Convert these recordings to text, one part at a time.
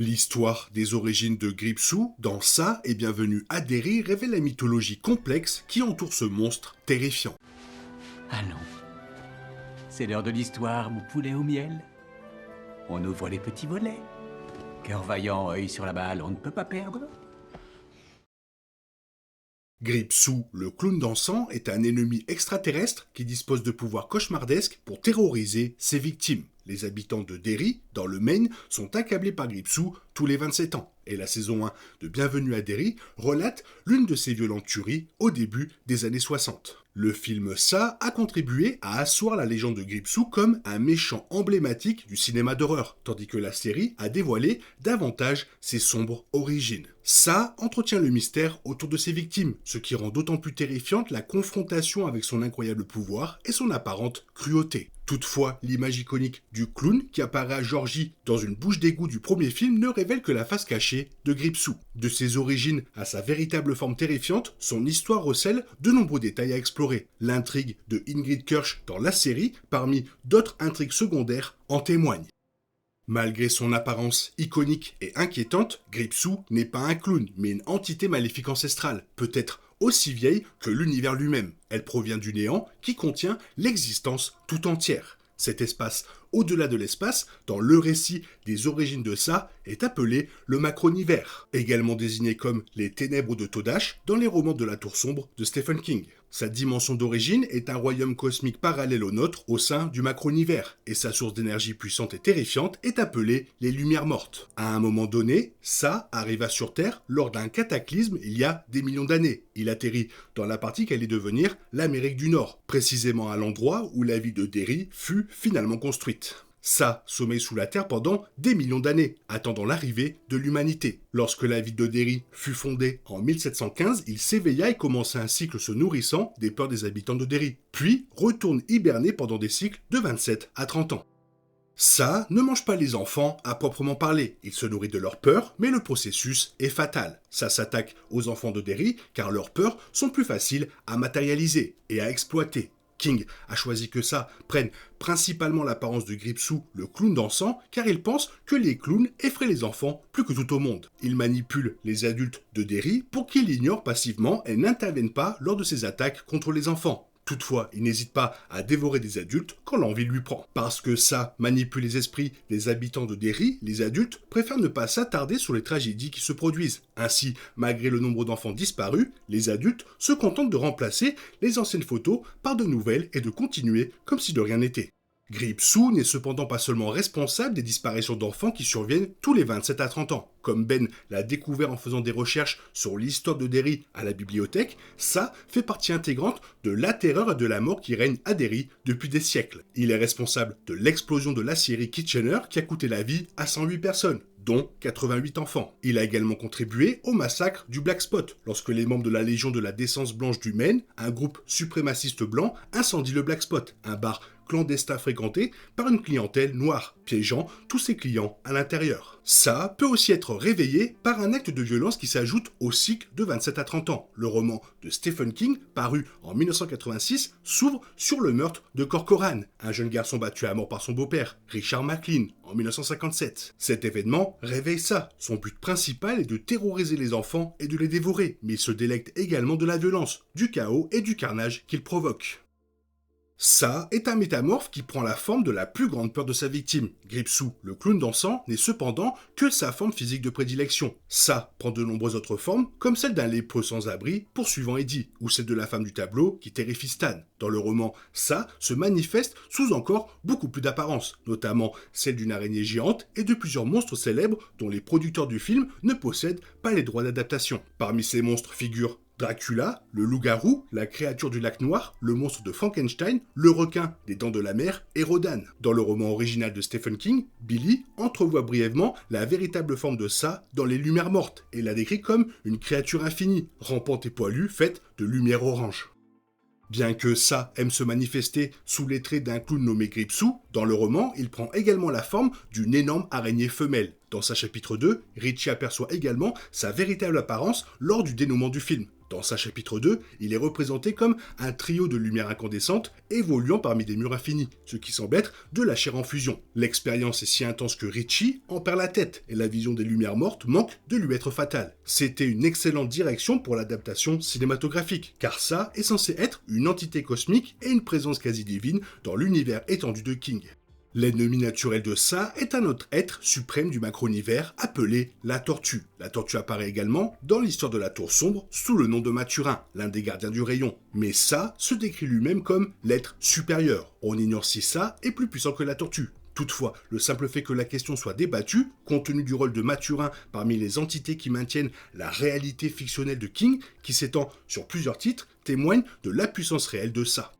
L'histoire des origines de Gripsou dans Ça et Bienvenue à Derry révèle la mythologie complexe qui entoure ce monstre terrifiant. Allons, c'est l'heure de l'histoire, mon poulet au miel. On ouvre les petits volets. Cœur vaillant, œil sur la balle, on ne peut pas perdre. Gripsou, le clown dansant, est un ennemi extraterrestre qui dispose de pouvoirs cauchemardesques pour terroriser ses victimes. Les habitants de Derry, dans le Maine, sont accablés par Gripsou tous les 27 ans. Et la saison 1 de Bienvenue à Derry relate l'une de ces violentes tueries au début des années 60. Le film Ça a contribué à asseoir la légende de Gripsou comme un méchant emblématique du cinéma d'horreur, tandis que la série a dévoilé davantage ses sombres origines. Ça entretient le mystère autour de ses victimes, ce qui rend d'autant plus terrifiante la confrontation avec son incroyable pouvoir et son apparente cruauté. Toutefois, l'image iconique du clown qui apparaît à Georgie dans une bouche d'égout du premier film ne révèle que la face cachée de Gripsou. De ses origines à sa véritable forme terrifiante, son histoire recèle de nombreux détails à explorer. L'intrigue de Ingrid Kirsch dans la série, parmi d'autres intrigues secondaires, en témoigne. Malgré son apparence iconique et inquiétante, Gripsou n'est pas un clown, mais une entité maléfique ancestrale, peut-être aussi vieille que l'univers lui-même. Elle provient du néant qui contient l'existence tout entière. Cet espace au-delà de l'espace, dans le récit des origines de Ça, est appelé le macronivers, également désigné comme les ténèbres de Todash dans les romans de la Tour sombre de Stephen King. Sa dimension d'origine est un royaume cosmique parallèle au nôtre au sein du macronivers, et sa source d'énergie puissante et terrifiante est appelée les Lumières mortes. À un moment donné, Ça arriva sur Terre lors d'un cataclysme il y a des millions d'années. Il atterrit dans la partie qu'allait devenir l'Amérique du Nord, précisément à l'endroit où la ville de Derry fut finalement construite. Ça sommeille sous la terre pendant des millions d'années, attendant l'arrivée de l'humanité. Lorsque la ville de Derry fut fondée en 1715, il s'éveilla et commença un cycle se nourrissant des peurs des habitants de Derry, puis retourne hiberner pendant des cycles de 27 à 30 ans. Ça ne mange pas les enfants à proprement parler, il se nourrit de leurs peurs, mais le processus est fatal. Ça s'attaque aux enfants de Derry car leurs peurs sont plus faciles à matérialiser et à exploiter. King a choisi que Ça prenne principalement l'apparence de Gripsou, le clown dansant, car il pense que les clowns effraient les enfants plus que tout au monde. Il manipule les adultes de Derry pour qu'ils l'ignorent passivement et n'interviennent pas lors de ses attaques contre les enfants. Toutefois, il n'hésite pas à dévorer des adultes quand l'envie lui prend. Parce que Ça manipule les esprits des habitants de Derry, les adultes préfèrent ne pas s'attarder sur les tragédies qui se produisent. Ainsi, malgré le nombre d'enfants disparus, les adultes se contentent de remplacer les anciennes photos par de nouvelles et de continuer comme si de rien n'était. Gripsou n'est cependant pas seulement responsable des disparitions d'enfants qui surviennent tous les 27 à 30 ans. Comme Ben l'a découvert en faisant des recherches sur l'histoire de Derry à la bibliothèque, Ça fait partie intégrante de la terreur et de la mort qui règne à Derry depuis des siècles. Il est responsable de l'explosion de l'acierie Kitchener qui a coûté la vie à 108 personnes, dont 88 enfants. Il a également contribué au massacre du Black Spot, lorsque les membres de la Légion de la Décence Blanche du Maine, un groupe suprémaciste blanc, incendient le Black Spot, un bar clandestin fréquenté par une clientèle noire, piégeant tous ses clients à l'intérieur. Ça peut aussi être réveillé par un acte de violence qui s'ajoute au cycle de 27 à 30 ans. Le roman de Stephen King, paru en 1986, s'ouvre sur le meurtre de Corcoran, un jeune garçon battu à mort par son beau-père, Richard McLean, en 1957. Cet événement réveille Ça. Son but principal est de terroriser les enfants et de les dévorer, mais il se délecte également de la violence, du chaos et du carnage qu'il provoque. Ça est un métamorphe qui prend la forme de la plus grande peur de sa victime. Gripsou, le clown dansant, n'est cependant que sa forme physique de prédilection. Ça prend de nombreuses autres formes, comme celle d'un lépreux sans-abri poursuivant Eddie, ou celle de la femme du tableau qui terrifie Stan. Dans le roman, Ça se manifeste sous encore beaucoup plus d'apparences, notamment celle d'une araignée géante et de plusieurs monstres célèbres dont les producteurs du film ne possèdent pas les droits d'adaptation. Parmi ces monstres figurent Dracula, le loup-garou, la créature du lac noir, le monstre de Frankenstein, le requin des dents de la mer et Rodan. Dans le roman original de Stephen King, Billy entrevoit brièvement la véritable forme de Ça dans les Lumières mortes et la décrit comme une créature infinie, rampante et poilue, faite de lumière orange. Bien que Ça aime se manifester sous les traits d'un clown nommé Gripsou, dans le roman, il prend également la forme d'une énorme araignée femelle. Dans sa chapitre 2, Richie aperçoit également sa véritable apparence lors du dénouement du film. Dans sa chapitre 2, il est représenté comme un trio de lumière incandescente évoluant parmi des murs infinis, ce qui semble être de la chair en fusion. L'expérience est si intense que Richie en perd la tête et la vision des lumières mortes manque de lui être fatale. C'était une excellente direction pour l'adaptation cinématographique, car ça est censé être une entité cosmique et une présence quasi divine dans l'univers étendu de King. L'ennemi naturel de ça est un autre être suprême du macro-univers appelé la Tortue. La Tortue apparaît également dans l'histoire de la Tour Sombre sous le nom de Maturin, l'un des gardiens du rayon. Mais ça se décrit lui-même comme l'être supérieur. On ignore si ça est plus puissant que la Tortue. Toutefois, le simple fait que la question soit débattue, compte tenu du rôle de Maturin parmi les entités qui maintiennent la réalité fictionnelle de King, qui s'étend sur plusieurs titres, témoigne de la puissance réelle de ça.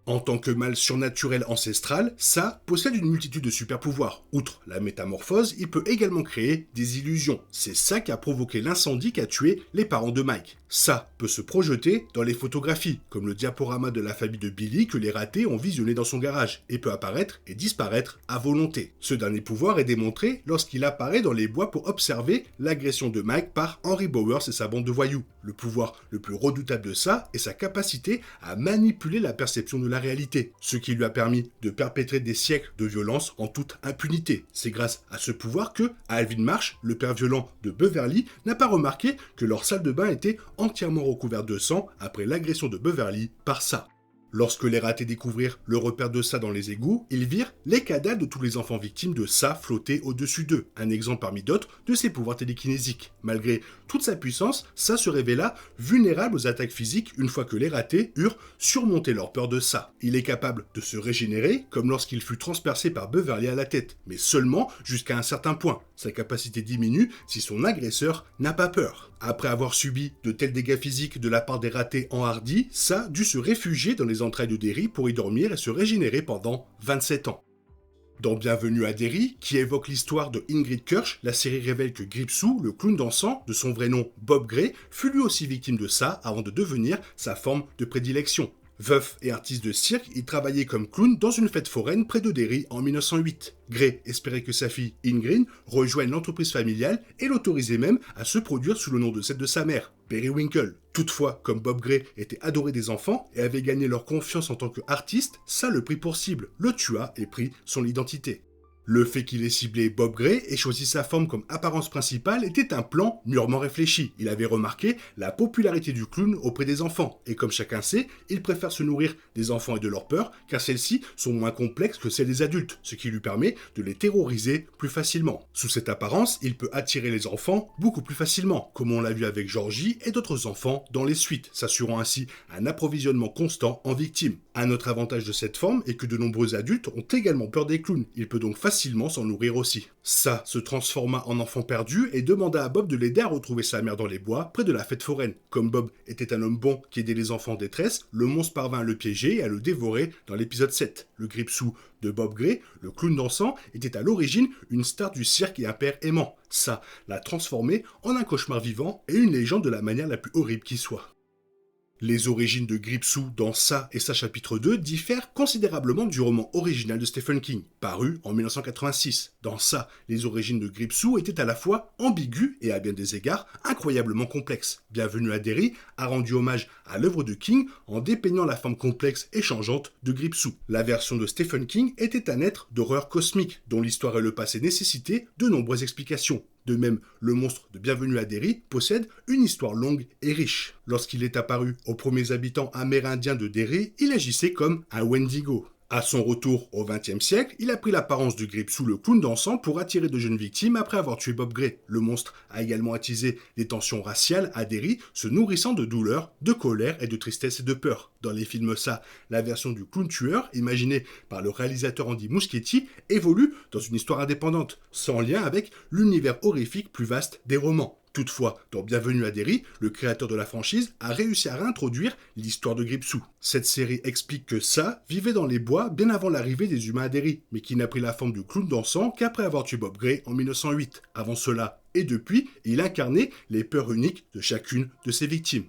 En tant que mal surnaturel ancestral, ça possède une multitude de super-pouvoirs. Outre la métamorphose, il peut également créer des illusions. C'est ça qui a provoqué l'incendie qui a tué les parents de Mike. Ça peut se projeter dans les photographies, comme le diaporama de la famille de Billy que les ratés ont visionné dans son garage, et peut apparaître et disparaître à volonté. Ce dernier pouvoir est démontré lorsqu'il apparaît dans les bois pour observer l'agression de Mike par Henry Bowers et sa bande de voyous. Le pouvoir le plus redoutable de ça est sa capacité à manipuler la perception de la réalité, ce qui lui a permis de perpétrer des siècles de violence en toute impunité. C'est grâce à ce pouvoir que Alvin Marsh, le père violent de Beverly, n'a pas remarqué que leur salle de bain était entièrement recouverte de sang après l'agression de Beverly par ça. Lorsque les ratés découvrirent le repère de ça dans les égouts, ils virent les cadavres de tous les enfants victimes de ça flotter au-dessus d'eux, un exemple parmi d'autres de ses pouvoirs télékinésiques. Malgré toute sa puissance, ça se révéla vulnérable aux attaques physiques une fois que les ratés eurent surmonté leur peur de ça. Il est capable de se régénérer, comme lorsqu'il fut transpercé par Beverly à la tête, mais seulement jusqu'à un certain point. Sa capacité diminue si son agresseur n'a pas peur. Après avoir subi de tels dégâts physiques de la part des ratés enhardis, ça dut se réfugier dans les entrailles de Derry pour y dormir et se régénérer pendant 27 ans. Dans Bienvenue à Derry, qui évoque l'histoire de Ingrid Kirsch, la série révèle que Gripsou, le clown dansant, de son vrai nom Bob Gray, fut lui aussi victime de ça avant de devenir sa forme de prédilection. Veuf et artiste de cirque, il travaillait comme clown dans une fête foraine près de Derry en 1908. Gray espérait que sa fille Ingrid rejoigne l'entreprise familiale et l'autorisait même à se produire sous le nom de celle de sa mère, Periwinkle. Toutefois, comme Bob Gray était adoré des enfants et avait gagné leur confiance en tant qu'artiste, ça le prit pour cible, le tua et prit son identité. Le fait qu'il ait ciblé Bob Gray et choisi sa forme comme apparence principale était un plan mûrement réfléchi. Il avait remarqué la popularité du clown auprès des enfants, et comme chacun sait, il préfère se nourrir des enfants et de leurs peurs, car celles-ci sont moins complexes que celles des adultes, ce qui lui permet de les terroriser plus facilement. Sous cette apparence, il peut attirer les enfants beaucoup plus facilement, comme on l'a vu avec Georgie et d'autres enfants dans les suites, s'assurant ainsi un approvisionnement constant en victimes. Un autre avantage de cette forme est que de nombreux adultes ont également peur des clowns, il peut donc facilement s'en nourrir aussi. Ça se transforma en enfant perdu et demanda à Bob de l'aider à retrouver sa mère dans les bois, près de la fête foraine. Comme Bob était un homme bon qui aidait les enfants en détresse, le monstre parvint à le piéger et à le dévorer dans l'épisode 7. Le Gripsou de Bob Gray, le clown dansant, était à l'origine une star du cirque et un père aimant. Ça l'a transformé en un cauchemar vivant et une légende de la manière la plus horrible qui soit. Les origines de Gripsou dans ça et sa chapitre 2 diffèrent considérablement du roman original de Stephen King, paru en 1986. Dans ça, les origines de Gripsou étaient à la fois ambiguës et à bien des égards incroyablement complexes. Bienvenue à Derry a rendu hommage à l'œuvre de King en dépeignant la forme complexe et changeante de Gripsou. La version de Stephen King était un être d'horreur cosmique, dont l'histoire et le passé nécessitaient de nombreuses explications. De même, le monstre de Bienvenue à Derry possède une histoire longue et riche. Lorsqu'il est apparu aux premiers habitants amérindiens de Derry, il agissait comme un Wendigo. À son retour au XXe siècle, il a pris l'apparence de Gripsou le clown dansant pour attirer de jeunes victimes après avoir tué Bob Gray. Le monstre a également attisé les tensions raciales à Derry, se nourrissant de douleur, de colère et de tristesse et de peur. Dans les films ça, la version du clown tueur, imaginée par le réalisateur Andy Muschietti, évolue dans une histoire indépendante, sans lien avec l'univers horrifique plus vaste des romans. Toutefois, dans Bienvenue à Derry, le créateur de la franchise a réussi à réintroduire l'histoire de Gripsou. Cette série explique que ça vivait dans les bois bien avant l'arrivée des humains à Derry, mais qui n'a pris la forme du clown dansant qu'après avoir tué Bob Gray en 1908. Avant cela et depuis, il incarnait les peurs uniques de chacune de ses victimes.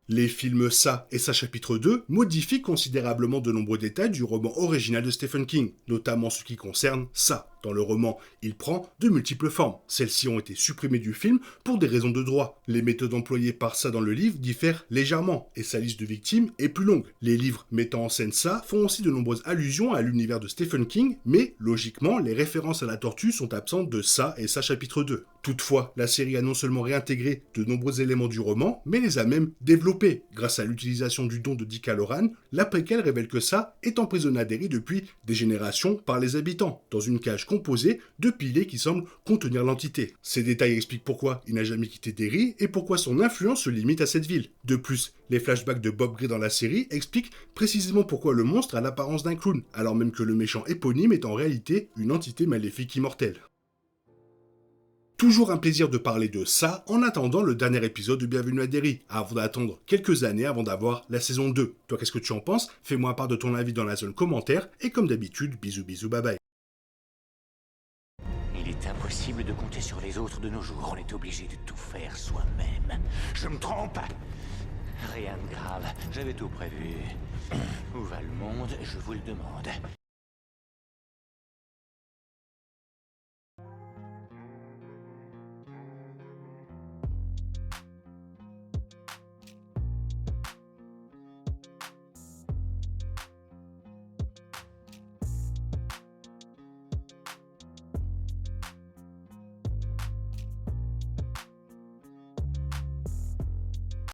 Les films ça et sa chapitre 2 modifient considérablement de nombreux détails du roman original de Stephen King, notamment ce qui concerne ça. Dans le roman, il prend de multiples formes. Celles-ci ont été supprimées du film pour des raisons de droit. Les méthodes employées par Ça dans le livre diffèrent légèrement et sa liste de victimes est plus longue. Les livres mettant en scène Ça font aussi de nombreuses allusions à l'univers de Stephen King, mais logiquement, les références à la tortue sont absentes de Ça et Ça chapitre 2. Toutefois, la série a non seulement réintégré de nombreux éléments du roman, mais les a même développés. Grâce à l'utilisation du don de Dick Hallorann, la préquelle révèle que Ça est emprisonné à Derry depuis des générations par les habitants, dans une cage composée de piliers qui semblent contenir l'entité. Ces détails expliquent pourquoi il n'a jamais quitté Derry et pourquoi son influence se limite à cette ville. De plus, les flashbacks de Bob Gray dans la série expliquent précisément pourquoi le monstre a l'apparence d'un clown, alors même que le méchant éponyme est en réalité une entité maléfique immortelle. Toujours un plaisir de parler de Ça en attendant le dernier épisode de Bienvenue à Derry, avant d'attendre quelques années avant d'avoir la saison 2. Toi, qu'est-ce que tu en penses? Fais-moi part de ton avis dans la zone commentaire, et comme d'habitude, bisous bisous, bye bye. Il est impossible de compter sur les autres de nos jours, on est obligé de tout faire soi-même. Je me trompe? Rien de grave, j'avais tout prévu. Où va le monde, je vous le demande.